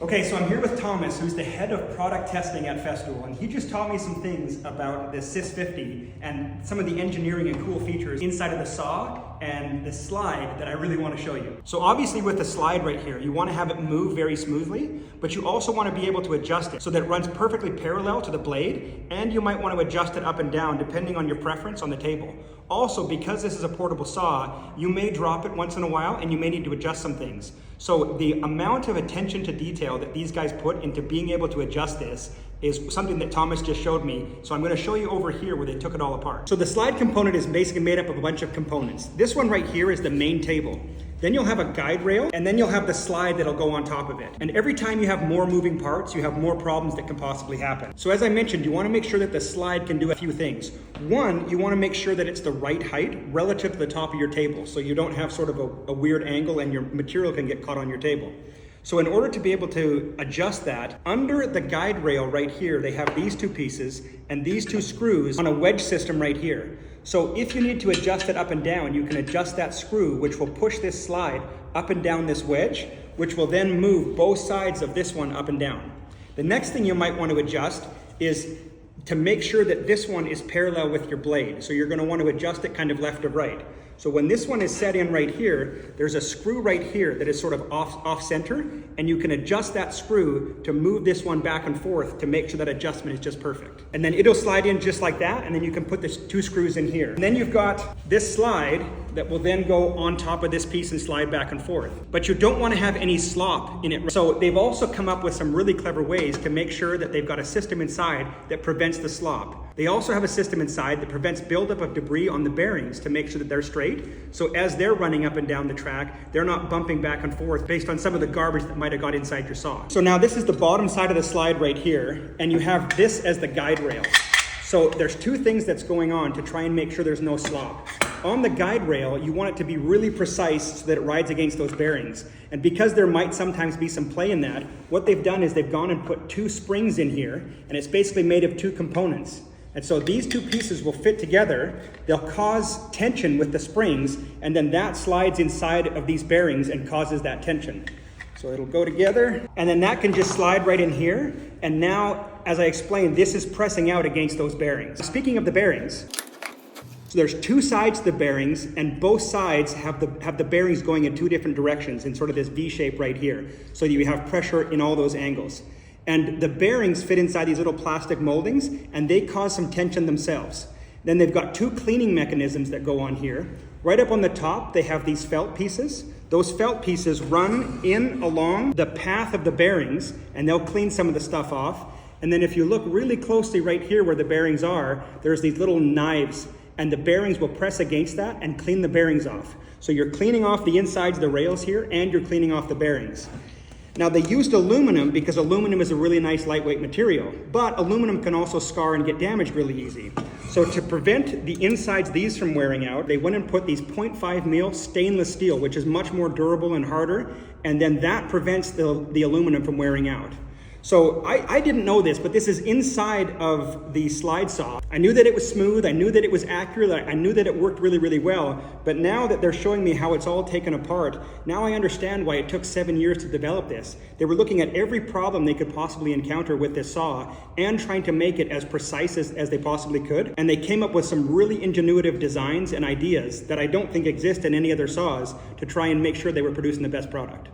Okay, so I'm here with Thomas, who's the head of product testing at Festool, and he just taught me some things about the SYS 50 and some of the engineering and cool features inside of the saw and the slide that I really want to show you. So obviously with the slide right here, you want to have it move very smoothly, but you also want to be able to adjust it so that it runs perfectly parallel to the blade, and you might want to adjust it up and down depending on your preference on the table. Also, because this is a portable saw, you may drop it once in a while and you may need to adjust some things. So the amount of attention to detail that these guys put into being able to adjust this is something that Thomas just showed me. So I'm going to show you over here where they took it all apart. So the slide component is basically made up of a bunch of components. This one right here is the main table. Then you'll have a guide rail, and then you'll have the slide that'll go on top of it. And every time you have more moving parts, you have more problems that can possibly happen. So as I mentioned, you want to make sure that the slide can do a few things. One, you want to make sure that it's the right height relative to the top of your table, so you don't have sort of a weird angle and your material can get caught on your table. So in order to be able to adjust that, under the guide rail right here, they have these two pieces and these two screws on a wedge system right here. So if you need to adjust it up and down, you can adjust that screw, which will push this slide up and down this wedge, which will then move both sides of this one up and down. The next thing you might want to adjust is to make sure that this one is parallel with your blade. So you're going to want to adjust it kind of left or right. So when this one is set in right here, there's a screw right here that is sort of off center, and you can adjust that screw to move this one back and forth to make sure that adjustment is just perfect. And then it'll slide in just like that, and then you can put the two screws in here. And then you've got this slide that will then go on top of this piece and slide back and forth. But you don't want to have any slop in it. So they've also come up with some really clever ways to make sure that they've got a system inside that prevents the slop. They also have a system inside that prevents buildup of debris on the bearings to make sure that they're straight. So as they're running up and down the track, they're not bumping back and forth based on some of the garbage that might have got inside your saw. So now this is the bottom side of the slide right here, and you have this as the guide rail. So there's two things that's going on to try and make sure there's no slop. On the guide rail, you want it to be really precise so that it rides against those bearings. And because there might sometimes be some play in that, what they've done is they've gone and put two springs in here, and it's basically made of two components. And so these two pieces will fit together, they'll cause tension with the springs, and then that slides inside of these bearings and causes that tension. So it'll go together, and then that can just slide right in here. And now, as I explained, this is pressing out against those bearings. Speaking of the bearings, so there's two sides to the bearings, and both sides have the bearings going in two different directions in sort of this V shape right here. So you have pressure in all those angles. And the bearings fit inside these little plastic moldings, and they cause some tension themselves. Then they've got two cleaning mechanisms that go on here. Right up on the top, they have these felt pieces. Those felt pieces run in along the path of the bearings, and they'll clean some of the stuff off. And then if you look really closely right here where the bearings are, there's these little knives, and the bearings will press against that and clean the bearings off. So you're cleaning off the insides of the rails here, and you're cleaning off the bearings. Now they used aluminum because aluminum is a really nice lightweight material, but aluminum can also scar and get damaged really easy. So to prevent the insides of these from wearing out, they went and put these 0.5 mil stainless steel, which is much more durable and harder, and then that prevents the aluminum from wearing out. So I didn't know this, but this is inside of the slide saw. I knew that it was smooth, I knew that it was accurate, I knew that it worked really, really well, but now that they're showing me how it's all taken apart, now I understand why it took 7 years to develop this. They were looking at every problem they could possibly encounter with this saw and trying to make it as precise as they possibly could, and they came up with some really ingenuitive designs and ideas that I don't think exist in any other saws to try and make sure they were producing the best product.